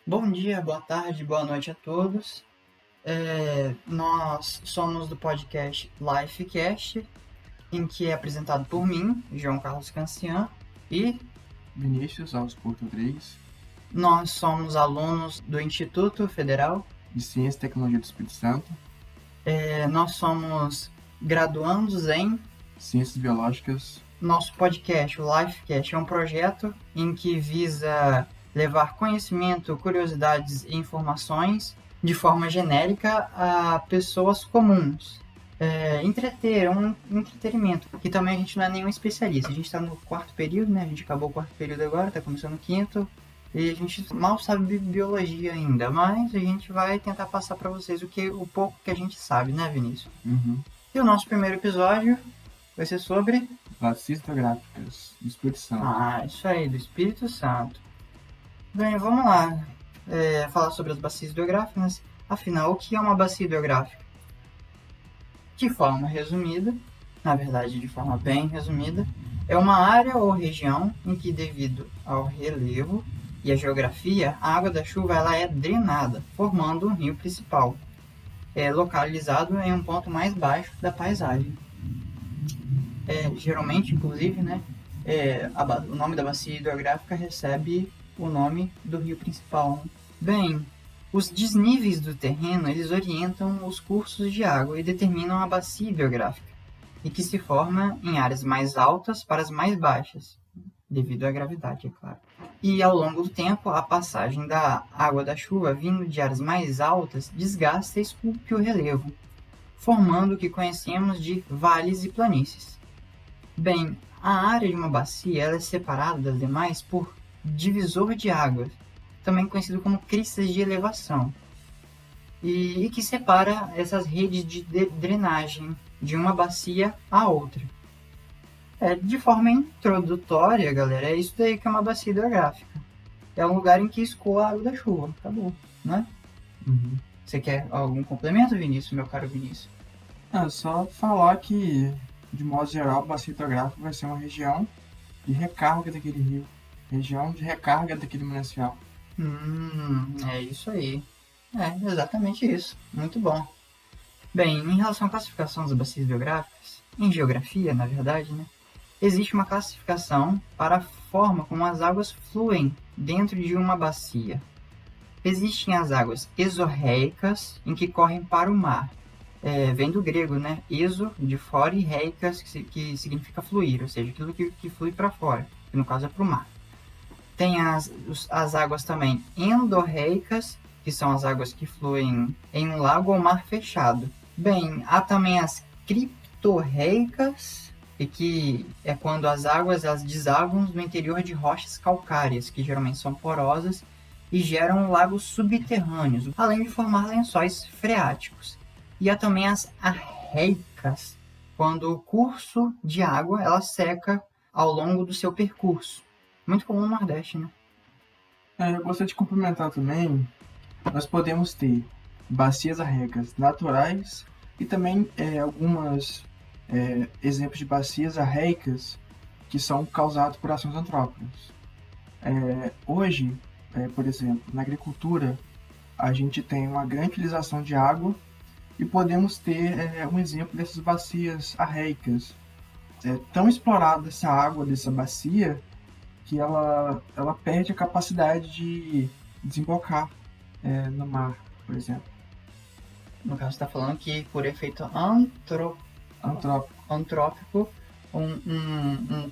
Bom dia, boa tarde, boa noite a todos. Nós somos do podcast Lifecast, em que é apresentado por mim, João Carlos Cancian, e Vinícius Alves Português, nós somos alunos do Instituto Federal. de Ciência e Tecnologia do Espírito Santo, Nós somos graduandos em... Ciências Biológicas. Nosso podcast, o Lifecast, é um projeto em que visa levar conhecimento, curiosidades e informações de forma genérica a pessoas comuns. Entreter, um entretenimento, que também a gente não é nenhum especialista. A gente está no quarto período, né? A gente acabou o quarto período agora, está começando o quinto, e a gente mal sabe biologia ainda, mas a gente vai tentar passar para vocês o pouco que a gente sabe, né, Vinícius? E o nosso primeiro episódio vai ser sobre... Bacias hidrográficas do Espírito Santo. Isso aí, do Espírito Santo. Bem, vamos lá. Falar sobre as bacias hidrográficas. Afinal, o que é uma bacia hidrográfica? De forma resumida, na verdade de forma bem resumida, é uma área ou região em que, devido ao relevo e à geografia, a água da chuva ela é drenada, formando um rio principal, localizado em um ponto mais baixo da paisagem. Geralmente, inclusive, né, o nome da bacia hidrográfica recebe o nome do rio principal. Bem, os desníveis do terreno eles orientam os cursos de água e determinam a bacia hidrográfica, e que se forma em áreas mais altas para as mais baixas, devido à gravidade, é claro. E ao longo do tempo, a passagem da água da chuva vindo de áreas mais altas desgasta e esculpe o relevo, formando o que conhecemos de vales e planícies. Bem, a área de uma bacia ela é separada das demais por divisor de águas, também conhecido como cristas de elevação, e que separa essas redes de drenagem de uma bacia a outra. De forma introdutória, galera, é isso daí que é uma bacia hidrográfica. É um lugar em que escoa a água da chuva, acabou, né? Você quer algum complemento, Vinícius, meu caro Vinícius? Só falar que, de modo geral, a bacia hidrográfica vai ser uma região de recarga daquele rio, região de recarga daquele manancial. É isso aí. Exatamente isso. Muito bom. Bem, em relação à classificação das bacias hidrográficas, em geografia, na verdade, né, existe uma classificação para a forma como as águas fluem dentro de uma bacia. Existem as águas exorreicas, em que correm para o mar. Vem do grego, né? Exo, de fora, e reicas, que significa fluir, ou seja, aquilo que flui para fora, que no caso é para o mar. Tem as águas também endorreicas, que são as águas que fluem em um lago ou mar fechado. Bem, há também as criptorreicas, e que é quando as águas elas desaguam no interior de rochas calcárias, que geralmente são porosas e geram lagos subterrâneos, além de formar lençóis freáticos. E há também as arreicas, quando o curso de água ela seca ao longo do seu percurso. Muito comum no Nordeste, né? Eu gostaria de complementar também, nós podemos ter bacias arreicas naturais e também algumas exemplos de bacias arreicas que são causados por ações antrópicas. Hoje, por exemplo, na agricultura, a gente tem uma grande utilização de água e podemos ter um exemplo dessas bacias arreicas. É tão explorada essa água dessa bacia que ela perde a capacidade de desembocar no mar, por exemplo. No caso, está falando que por efeito antrópico, um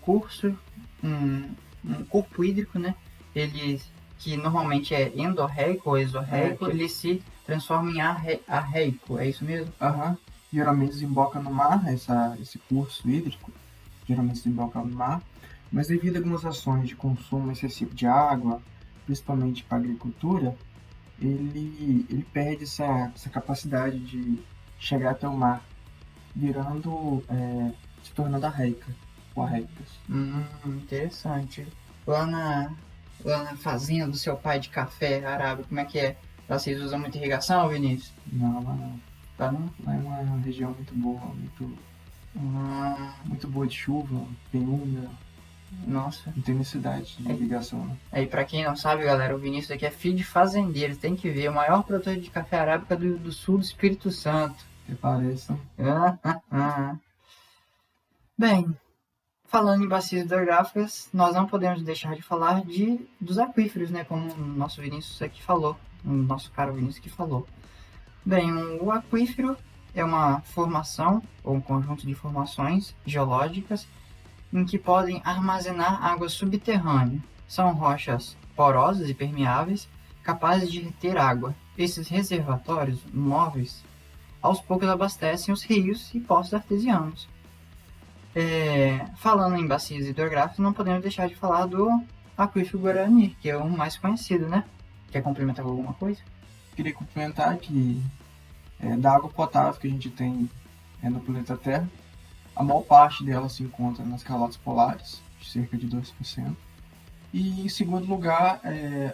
corpo hídrico, né? Ele, que normalmente é endorreico ou exorreico, ele se transforma em arreico, é isso mesmo? Geralmente desemboca no mar, esse curso hídrico, geralmente desemboca no mar, mas devido a algumas ações de consumo excessivo de água, principalmente para a agricultura, ele perde essa capacidade de chegar até o mar, se tornando arreica, ou arreicas. Interessante. Lá na fazenda do seu pai de café, Arábia, como é que é? Vocês usam muita irrigação, Vinícius? Não, lá não. Tá não? Lá é uma região muito boa, muito boa de chuva, bem úmida. Nossa. Não tem necessidade de ligação, né? Aí, pra quem não sabe, galera, o Vinícius aqui é filho de fazendeiro. Tem que ver, o maior produtor de café arábica do sul do Espírito Santo. Que pareça. Bem, falando em bacias hidrográficas, nós não podemos deixar de falar dos aquíferos, né? Como o nosso Vinícius aqui falou. O nosso caro Vinícius que falou. Bem, o aquífero é uma formação, ou um conjunto de formações geológicas em que podem armazenar água subterrânea. São rochas porosas e permeáveis, capazes de reter água. Esses reservatórios móveis, aos poucos abastecem os rios e poços artesianos. Falando em bacias hidrográficas, não podemos deixar de falar do aquífero Guarani, que é o mais conhecido, né? Quer complementar com alguma coisa? Queria complementar que da água potável que a gente tem no planeta Terra, a maior parte dela se encontra nas calotas polares, cerca de 2%. E em segundo lugar,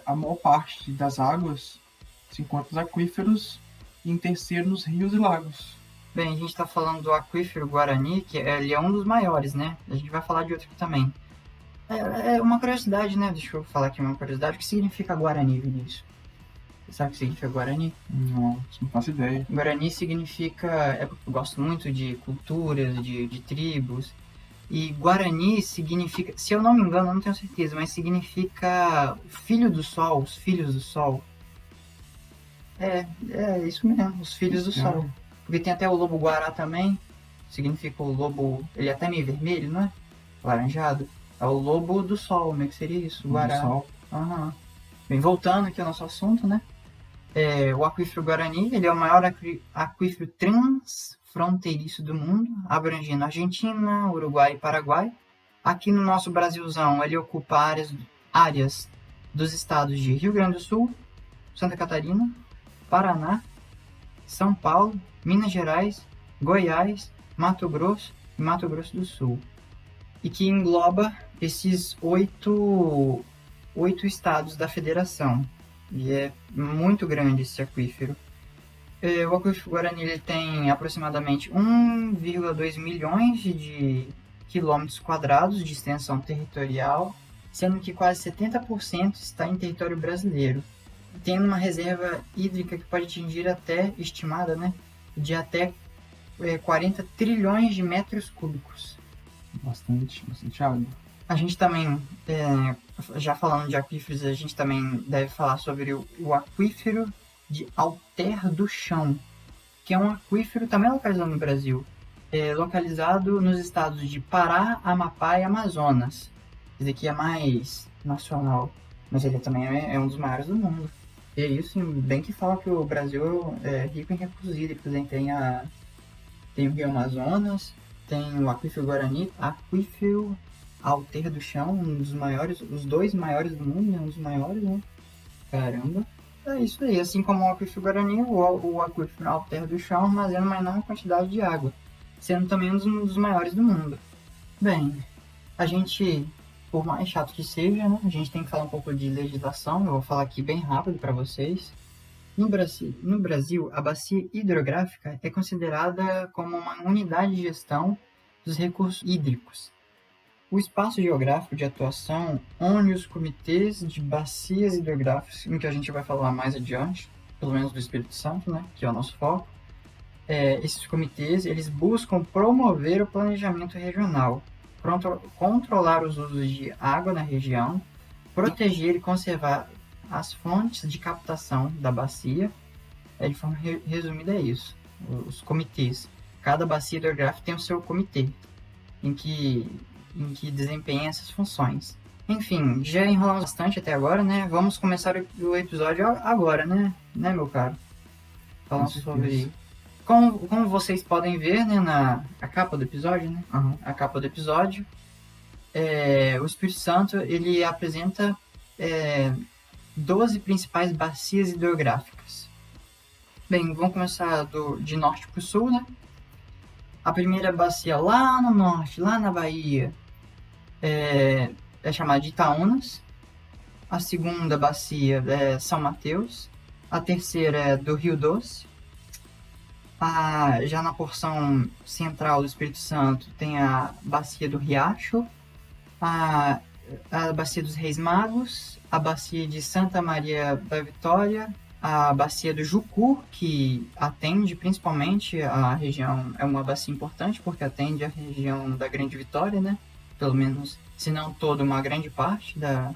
a maior parte das águas se encontra nos aquíferos e em terceiro nos rios e lagos. Bem, a gente está falando do aquífero Guarani, que ele é um dos maiores, né? A gente vai falar de outro aqui também. É uma curiosidade, né? Deixa eu falar aqui uma curiosidade. O que significa Guarani, Vinícius? Você sabe o que significa Guarani? Não faço ideia. Guarani significa... Eu gosto muito de culturas, de tribos. E Guarani significa... Se eu não me engano, eu não tenho certeza, mas significa filho do sol, os filhos do sol. É isso mesmo, os filhos do sol. Porque tem até o lobo guará também. Significa o lobo... Ele é até meio vermelho, não é? Laranjado. É o lobo do sol, como é que seria isso? Guará. Do sol. Aham. Bem, voltando aqui ao nosso assunto, né? O aquífero Guarani, ele é o maior aquífero transfronteiriço do mundo, abrangendo Argentina, Uruguai e Paraguai. Aqui no nosso Brasilzão, ele ocupa áreas dos estados de Rio Grande do Sul, Santa Catarina, Paraná, São Paulo, Minas Gerais, Goiás, Mato Grosso e Mato Grosso do Sul. E que engloba esses oito estados da federação. E é muito grande esse aquífero. O aquífero Guarani ele tem aproximadamente 1,2 milhões de quilômetros quadrados de extensão territorial, sendo que quase 70% está em território brasileiro, tendo uma reserva hídrica que pode atingir até, estimada, né, de até 40 trilhões de metros cúbicos. Bastante água. A gente também, já falando de aquíferos, a gente também deve falar sobre o aquífero de Alter do Chão, que é um aquífero também localizado no Brasil, localizado nos estados de Pará, Amapá e Amazonas. Esse aqui é mais nacional, mas ele também é um dos maiores do mundo. E é isso, bem que fala que o Brasil é rico em recursos hídricos, hein? Tem o Rio Amazonas, tem o aquífero Guarani, aquífero Alter do Chão, um dos maiores, os dois maiores do mundo, né? Um dos maiores, né? Caramba. É isso aí, assim como o aquífero Guarani, o aquífero Alter do Chão armazena uma enorme quantidade de água, sendo também um dos maiores do mundo. Bem, a gente, por mais chato que seja, né? A gente tem que falar um pouco de legislação, eu vou falar aqui bem rápido para vocês. No Brasil, a bacia hidrográfica é considerada como uma unidade de gestão dos recursos hídricos. O espaço geográfico de atuação une os comitês de bacias hidrográficas, em que a gente vai falar mais adiante, pelo menos do Espírito Santo, né, que é o nosso foco. Esses comitês eles buscam promover o planejamento regional, controlar os usos de água na região, proteger e conservar as fontes de captação da bacia. De forma resumida é isso, os comitês. Cada bacia hidrográfica tem o seu comitê, em que desempenha essas funções. Enfim, já enrolamos bastante até agora, né? Vamos começar o episódio agora, né, meu caro? Falando sobre... Como vocês podem ver, né, a capa do episódio, né? Uhum. A capa do episódio, o Espírito Santo, ele apresenta 12 principais bacias hidrográficas. Bem, vamos começar de norte para o sul, né? A primeira bacia lá no norte, lá na Bahia, é chamada de Itaúnas. A segunda bacia é São Mateus. A terceira é do Rio Doce. Já na porção central do Espírito Santo tem a bacia do Riacho. a, a Bacia dos Reis Magos, a Bacia de Santa Maria da Vitória, a Bacia do Jucu, que atende principalmente a região, é uma bacia importante porque atende a região da Grande Vitória, né? Pelo menos, se não toda, uma grande parte da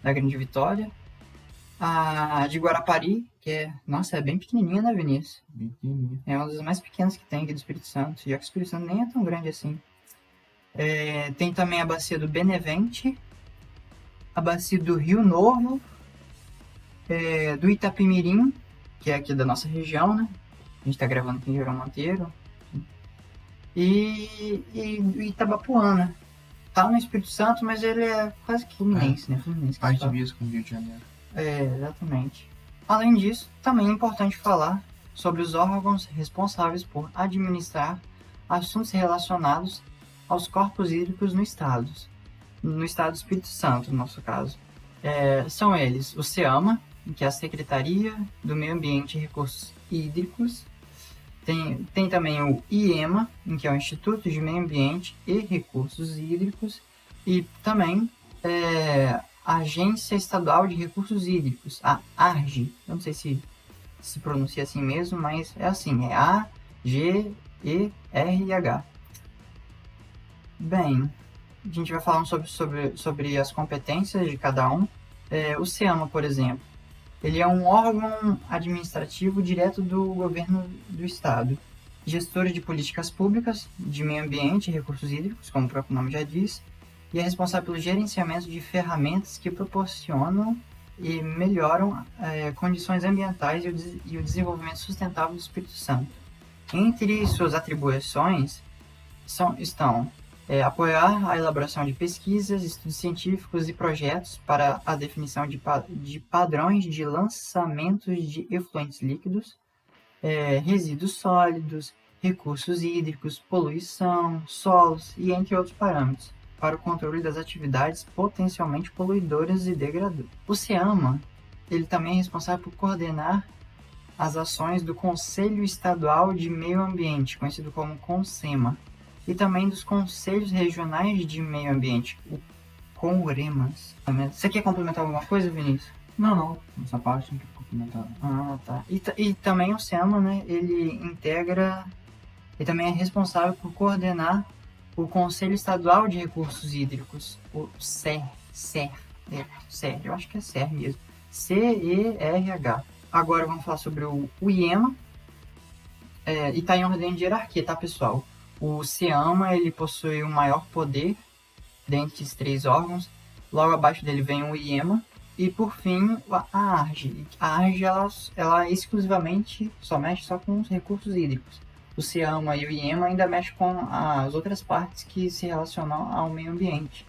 Grande Vitória. A de Guarapari, que é bem pequenininha, né, Vinícius? Bem pequenininha. É uma das mais pequenas que tem aqui do Espírito Santo, já que o Espírito Santo nem é tão grande assim. Tem também a bacia do Benevente, a bacia do Rio Novo, do Itapemirim, que é aqui da nossa região, né? A gente tá gravando aqui em Ribeirão Monteiro. E do Itabapuana. Tá no Espírito Santo, mas ele é quase que fluminense, né? Fluminense. Faz divisa com o Rio de Janeiro. Exatamente. Além disso, também é importante falar sobre os órgãos responsáveis por administrar assuntos relacionados aos corpos hídricos no estado do Espírito Santo, no nosso caso. São eles o SEAMA, que é a Secretaria do Meio Ambiente e Recursos Hídricos. Tem também o IEMA, que é o Instituto de Meio Ambiente e Recursos Hídricos. E também a Agência Estadual de Recursos Hídricos, a ARGE. Eu não sei se pronuncia assim mesmo, mas é assim, é AGERH. Bem, a gente vai falar sobre as competências de cada um. O SEAMA, por exemplo, ele é um órgão administrativo direto do governo do estado, gestor de políticas públicas de meio ambiente e recursos hídricos, como o próprio nome já diz, e é responsável pelo gerenciamento de ferramentas que proporcionam e melhoram condições ambientais e o desenvolvimento sustentável do Espírito Santo. Entre suas atribuições estão apoiar a elaboração de pesquisas, estudos científicos e projetos para a definição de padrões de lançamentos de efluentes líquidos, resíduos sólidos, recursos hídricos, poluição, solos e entre outros parâmetros, para o controle das atividades potencialmente poluidoras e degradantes. O SEAMA, ele também é responsável por coordenar as ações do Conselho Estadual de Meio Ambiente, conhecido como CONSEMA, e também dos Conselhos Regionais de Meio Ambiente, o CONREMAS. Você quer complementar alguma coisa, Vinícius? Não. Essa parte não quero complementar. Tá. E também o SEAMA, né, ele também é responsável por coordenar o Conselho Estadual de Recursos Hídricos, o CER, eu acho que é CER mesmo, CERH. Agora vamos falar sobre o IEMA, e tá em ordem de hierarquia, tá, pessoal? O SEAMA, ele possui o maior poder dentre os três órgãos. Logo abaixo dele vem o IEMA. E, por fim, a ARGE. A ARGE, ela exclusivamente mexe só com os recursos hídricos. O SEAMA e o IEMA ainda mexem com as outras partes que se relacionam ao meio ambiente.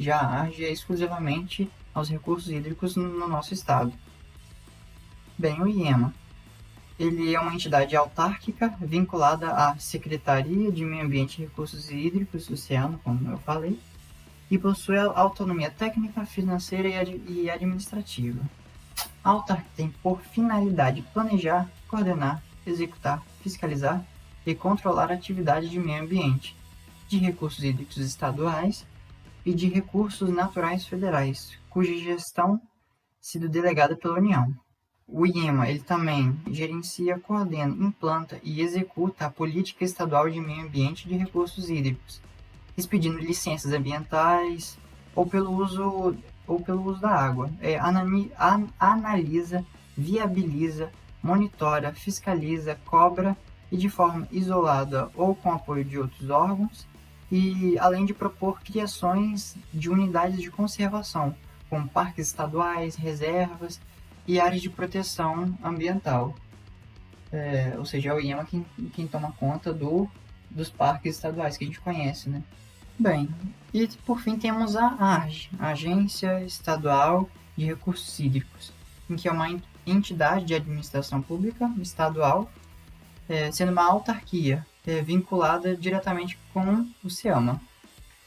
Já a ARGE é exclusivamente aos recursos hídricos no nosso estado. Bem, o IEMA. Ele é uma entidade autárquica vinculada à Secretaria de Meio Ambiente e Recursos Hídricos do SEAMA, como eu falei, e possui autonomia técnica, financeira e administrativa. A autarquia tem por finalidade planejar, coordenar, executar, fiscalizar e controlar a atividade de meio ambiente, de recursos hídricos estaduais e de recursos naturais federais, cuja gestão sido delegada pela União. O IEMA, ele também gerencia, coordena, implanta e executa a política estadual de meio ambiente e de recursos hídricos, expedindo licenças ambientais ou pelo uso da água. Analisa, viabiliza, monitora, fiscaliza, cobra e de forma isolada ou com apoio de outros órgãos, e além de propor criações de unidades de conservação, como parques estaduais, reservas e áreas de proteção ambiental. Ou seja, é o IEMA quem toma conta dos parques estaduais que a gente conhece, né? Bem, e por fim temos a ARGE, a Agência Estadual de Recursos Hídricos, que é uma entidade de administração pública estadual, sendo uma autarquia vinculada diretamente com o SEAMA.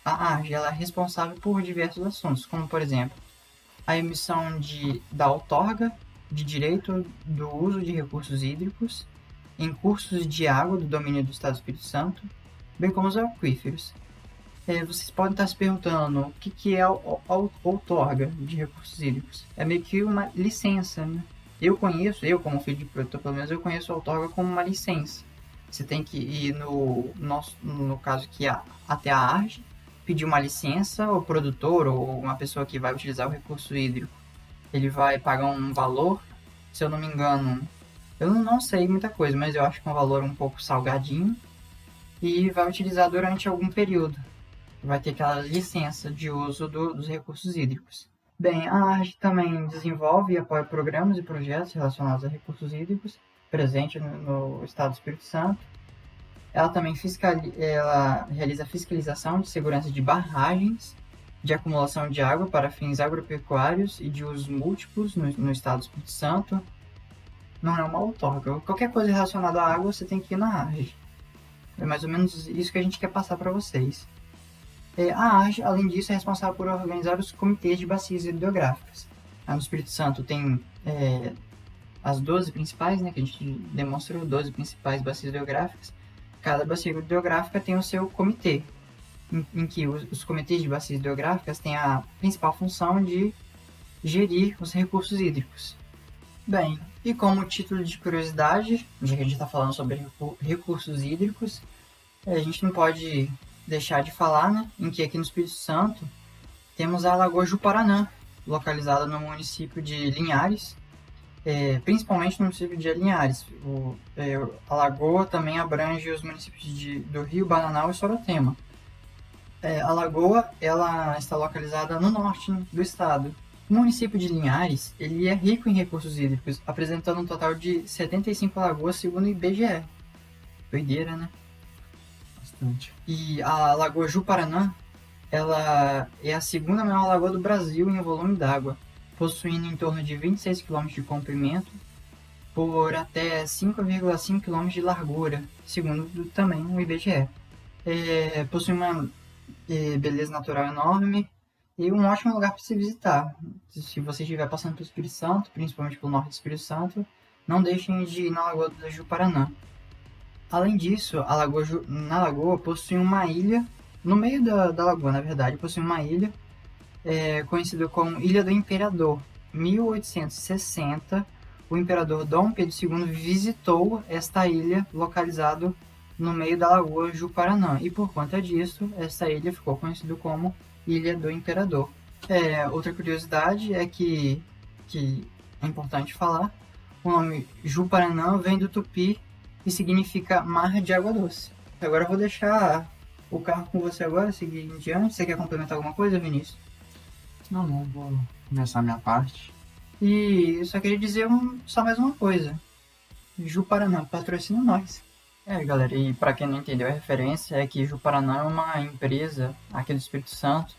A ARGE ela é responsável por diversos assuntos, como por exemplo, a emissão da outorga de direito do uso de recursos hídricos em cursos de água do domínio do Estado do Espírito Santo, bem como os aquíferos. Vocês podem estar se perguntando o que é a outorga de recursos hídricos. É meio que uma licença, né? Eu como filho de produtor, pelo menos eu conheço a outorga como uma licença. Você tem que ir no caso aqui, até a ARGE, pedir uma licença, o produtor ou uma pessoa que vai utilizar o recurso hídrico, ele vai pagar um valor, se eu não me engano, eu não sei muita coisa, mas eu acho que é um valor um pouco salgadinho, e vai utilizar durante algum período. Vai ter aquela licença de uso dos recursos hídricos. Bem, a ARGE também desenvolve e apoia programas e projetos relacionados a recursos hídricos, presente no Estado do Espírito Santo. Ela também ela realiza fiscalização de segurança de barragens de acumulação de água para fins agropecuários e de usos múltiplos no Estado do Espírito Santo. Não é uma outorga. Qualquer coisa relacionada à água, você tem que ir na ARGE. É mais ou menos isso que a gente quer passar para vocês. A ARGE, além disso, é responsável por organizar os comitês de bacias hidrográficas. No Espírito Santo tem as 12 principais, né, que a gente demonstrou, 12 principais bacias hidrográficas. Cada bacia hidrográfica tem o seu comitê, em que os comitês de bacias hidrográficas têm a principal função de gerir os recursos hídricos. Bem, e como título de curiosidade, já que a gente está falando sobre recursos hídricos, a gente não pode deixar de falar, né, em que aqui no Espírito Santo temos a Lagoa Juparanã, localizada no município de Linhares, principalmente no município de Linhares. A lagoa também abrange os municípios do Rio, Bananal e Sorotema. A lagoa ela está localizada no norte do estado. O município de Linhares ele é rico em recursos hídricos, apresentando um total de 75 lagoas segundo o IBGE. Doideira, né? Bastante. E a Lagoa Juparanã ela é a segunda maior lagoa do Brasil em volume d'água, possuindo em torno de 26 km de comprimento por até 5,5 km de largura, segundo também o IBGE. Possui uma beleza natural enorme e um ótimo lugar para se visitar. Se você estiver passando pelo Espírito Santo, principalmente pelo norte do Espírito Santo, não deixem de ir na Lagoa do Juparanã. Além disso, na lagoa possui uma ilha, no meio da lagoa, na verdade, possui uma ilha conhecida como Ilha do Imperador. Em 1860, o imperador Dom Pedro II visitou esta ilha localizada no meio da Lagoa Juparanã, e por conta disso, essa ilha ficou conhecida como Ilha do Imperador. Outra curiosidade é que é importante falar, o nome Juparanã vem do tupi e significa mar de água doce. Agora eu vou deixar o carro com você agora, seguir em diante. Você quer complementar alguma coisa, Vinícius? Não, vou começar a minha parte. E eu só queria dizer só mais uma coisa. Juparanã, patrocina nós. Galera, e para quem não entendeu a referência, é que Juparanã é uma empresa aqui do Espírito Santo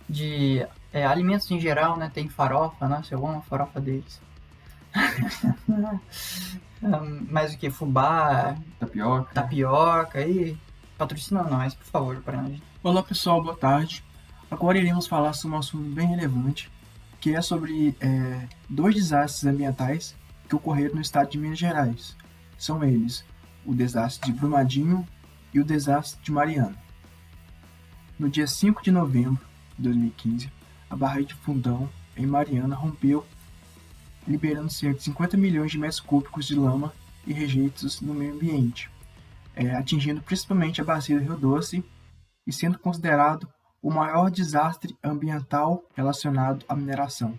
de alimentos em geral, né? Tem farofa, nossa, eu amo a farofa deles. Mais o que? Fubá, tapioca e patrocina nós, por favor, para nós. Olá pessoal, boa tarde. Agora iremos falar sobre um assunto bem relevante, que é sobre 2 desastres ambientais que ocorreram no estado de Minas Gerais. São eles o desastre de Brumadinho e o desastre de Mariana. No dia 5 de novembro de 2015, a barragem de Fundão, em Mariana, rompeu, liberando cerca de 50 milhões de metros cúbicos de lama e rejeitos no meio ambiente, atingindo principalmente a bacia do Rio Doce e sendo considerado o maior desastre ambiental relacionado à mineração.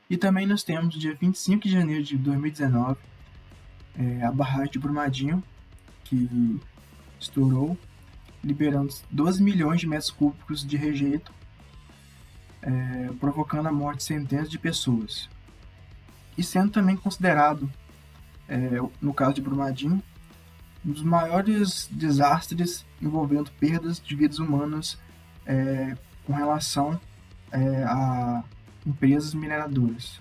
E também nós temos, no dia 25 de janeiro de 2019, a barragem de Brumadinho, que estourou, liberando 12 milhões de metros cúbicos de rejeito, provocando a morte de centenas de pessoas. E sendo também considerado, no caso de Brumadinho, um dos maiores desastres envolvendo perdas de vidas humanas com relação a empresas mineradoras.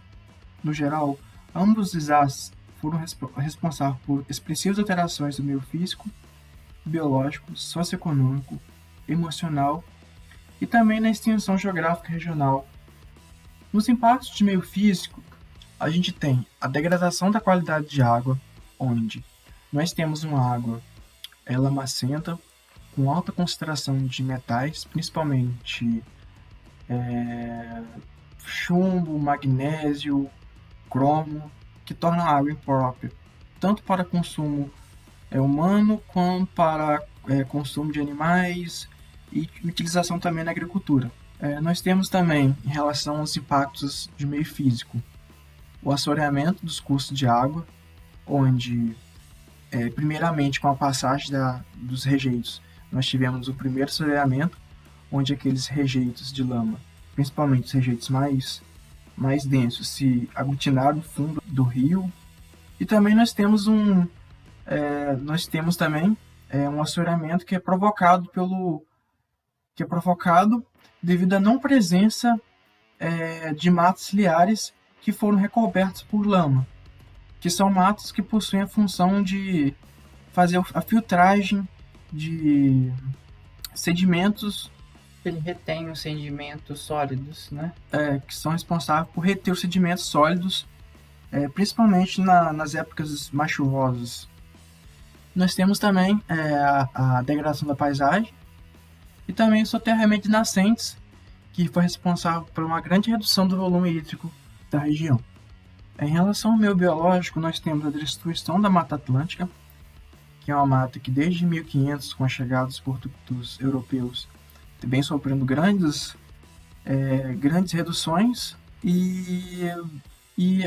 No geral, ambos os desastres foram responsáveis por expressivas alterações do meio físico, biológico, socioeconômico, emocional e também na extensão geográfica regional. Nos impactos de meio físico, a gente tem a degradação da qualidade de água, onde nós temos uma água lamacenta, com alta concentração de metais, principalmente chumbo, magnésio, cromo, que torna a água imprópria, tanto para consumo humano quanto para consumo de animais e utilização também na agricultura. Nós temos também, em relação aos impactos de meio físico, o assoreamento dos cursos de água, onde, primeiramente, com a passagem dos rejeitos, nós tivemos o primeiro assoreamento, onde aqueles rejeitos de lama, principalmente os rejeitos mais densos, se aglutinaram no fundo do rio. E também nós temos também um assoreamento que é provocado devido à não presença de matos ciliares que foram recobertos por lama, que são matos que possuem a função de fazer a filtragem de sedimentos. Ele retém os sedimentos sólidos, né? Que são responsáveis por reter os sedimentos sólidos, principalmente nas épocas mais chuvosas. Nós temos também a degradação da paisagem e também o soterramento de nascentes, que foi responsável por uma grande redução do volume hídrico da região. Em relação ao meio biológico, nós temos a destruição da Mata Atlântica, que é uma mata que desde 1500, com a chegada dos europeus, vem sofrendo grandes reduções e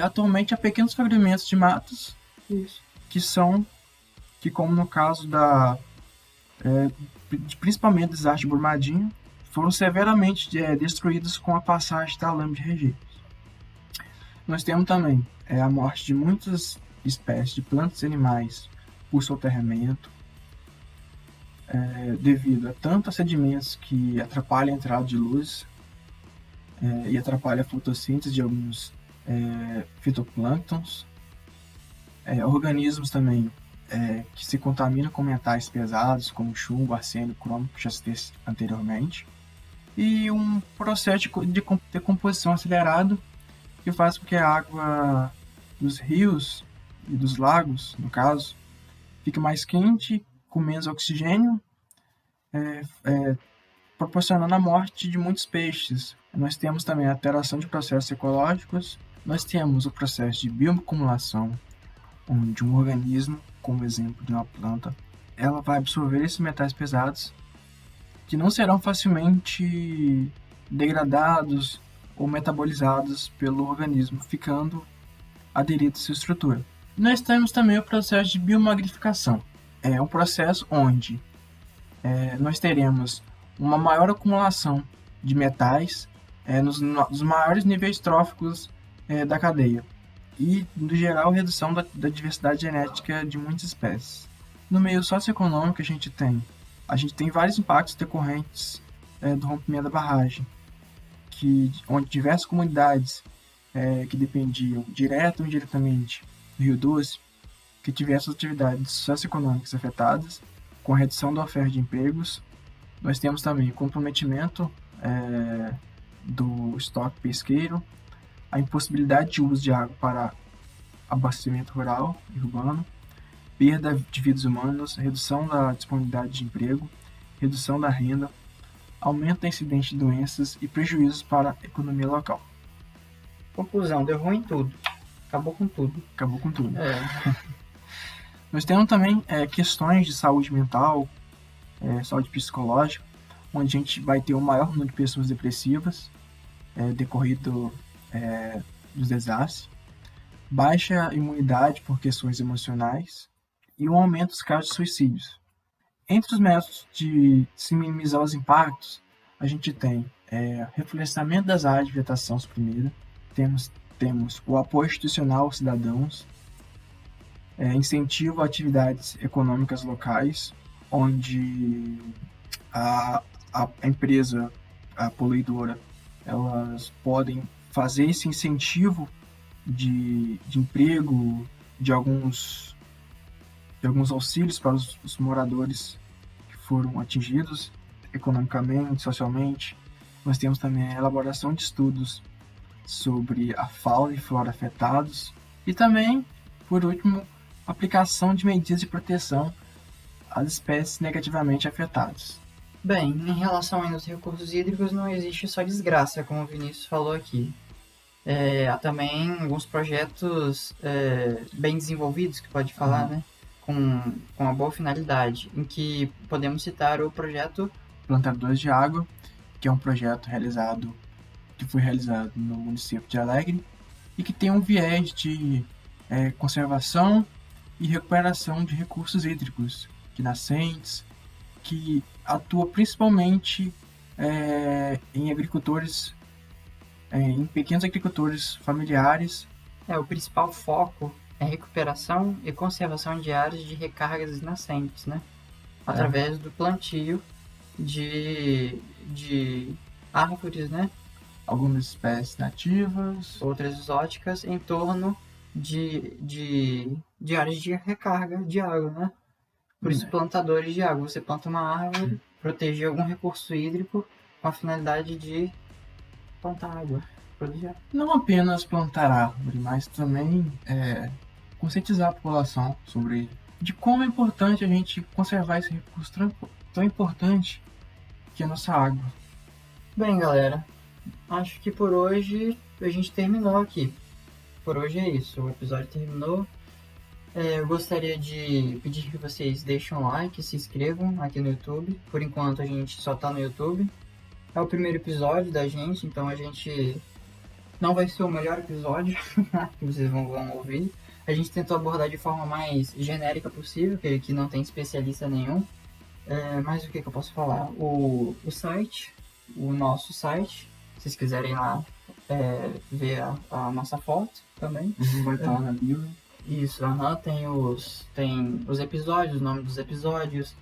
atualmente há pequenos fragmentos de matas. Isso. que como no caso principalmente do desastre de Brumadinho, foram severamente destruídos com a passagem da lama de rejeitos. Nós temos também a morte de muitas espécies de plantas e animais por soterramento, devido a tanto a sedimentos que atrapalham a entrada de luz e atrapalham a fotossíntese de alguns fitoplânctons, organismos também que se contaminam com metais pesados, como chumbo, arsênio, cromo, que já citei anteriormente, e um processo de decomposição acelerado que faz com que a água dos rios e dos lagos, no caso, fique mais quente, com menos oxigênio, proporcionando a morte de muitos peixes. Nós temos também a alteração de processos ecológicos, nós temos o processo de bioacumulação, onde um organismo, como exemplo de uma planta, ela vai absorver esses metais pesados que não serão facilmente degradados ou metabolizados pelo organismo, ficando aderidos à sua estrutura. Nós temos também o processo de biomagnificação. É um processo onde nós teremos uma maior acumulação de metais nos maiores níveis tróficos da cadeia e, no geral, redução da diversidade genética de muitas espécies. No meio socioeconômico, a gente tem vários impactos decorrentes do rompimento da barragem, onde diversas comunidades que dependiam direto ou indiretamente do Rio Doce, que tiveram suas atividades socioeconômicas afetadas, com a redução da oferta de empregos. Nós temos também o comprometimento do estoque pesqueiro, a impossibilidade de uso de água para abastecimento rural e urbano, perda de vidas humanas, redução da disponibilidade de emprego, redução da renda, aumento da incidência de doenças e prejuízos para a economia local. Conclusão, deu ruim em tudo. Acabou com tudo. Nós temos também questões de saúde mental, saúde psicológica, onde a gente vai ter um maior número de pessoas depressivas decorrido dos desastres, baixa imunidade por questões emocionais e um aumento dos casos de suicídios. Entre os métodos de se minimizar os impactos, a gente tem reflorestamento das áreas de vegetação suprimida, temos o apoio institucional aos cidadãos, incentivo a atividades econômicas locais, onde a empresa, a poluidora, elas podem fazer esse incentivo de emprego, de alguns auxílios para os moradores que foram atingidos economicamente, socialmente. Nós temos também a elaboração de estudos sobre a fauna e flora afetados e também, por último, aplicação de medidas de proteção as espécies negativamente afetadas. Bem, em relação aos recursos hídricos, não existe só desgraça, como o Vinícius falou aqui. Há também alguns projetos bem desenvolvidos, que pode falar, né? Com uma boa finalidade, em que podemos citar o projeto Plantadores de Água, que é um projeto que foi realizado no município de Alegre e que tem um viés de conservação e recuperação de recursos hídricos, de nascentes, que atua principalmente em agricultores, em pequenos agricultores familiares. o principal foco é recuperação e conservação de áreas de recargas nascentes, né? Através do plantio de árvores, né? Algumas espécies nativas, outras exóticas, em torno de áreas de recarga de água, né? Por isso, plantadores de água. Você planta uma árvore, proteger algum recurso hídrico com a finalidade de plantar água. Não apenas plantar árvore, mas também conscientizar a população sobre de como é importante a gente conservar esse recurso tão importante que é a nossa água. Bem, galera, acho que por hoje a gente terminou aqui. Por hoje é isso, o episódio terminou. Eu gostaria de pedir que vocês deixem um like, se inscrevam aqui no YouTube. Por enquanto a gente só tá no YouTube. É o primeiro episódio da gente, então a gente não vai ser o melhor episódio que vocês vão ouvir. A gente tentou abordar de forma mais genérica possível, que aqui não tem especialista nenhum. Mas o que eu posso falar? O site, o nosso site, se vocês quiserem lá ver a nossa foto também. Vai estar lá na bio. Isso, tem os episódios, o nome dos episódios,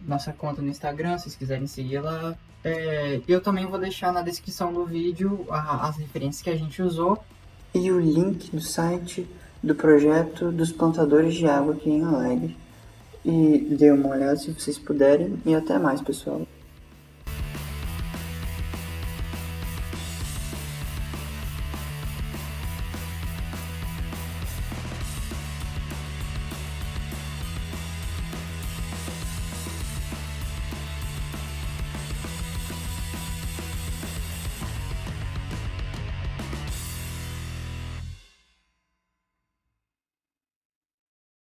nossa conta no Instagram, se vocês quiserem seguir lá. Eu também vou deixar na descrição do vídeo as referências que a gente usou e o link do site do projeto dos plantadores de água aqui em Alegre. E dê uma olhada se vocês puderem, e até mais, pessoal.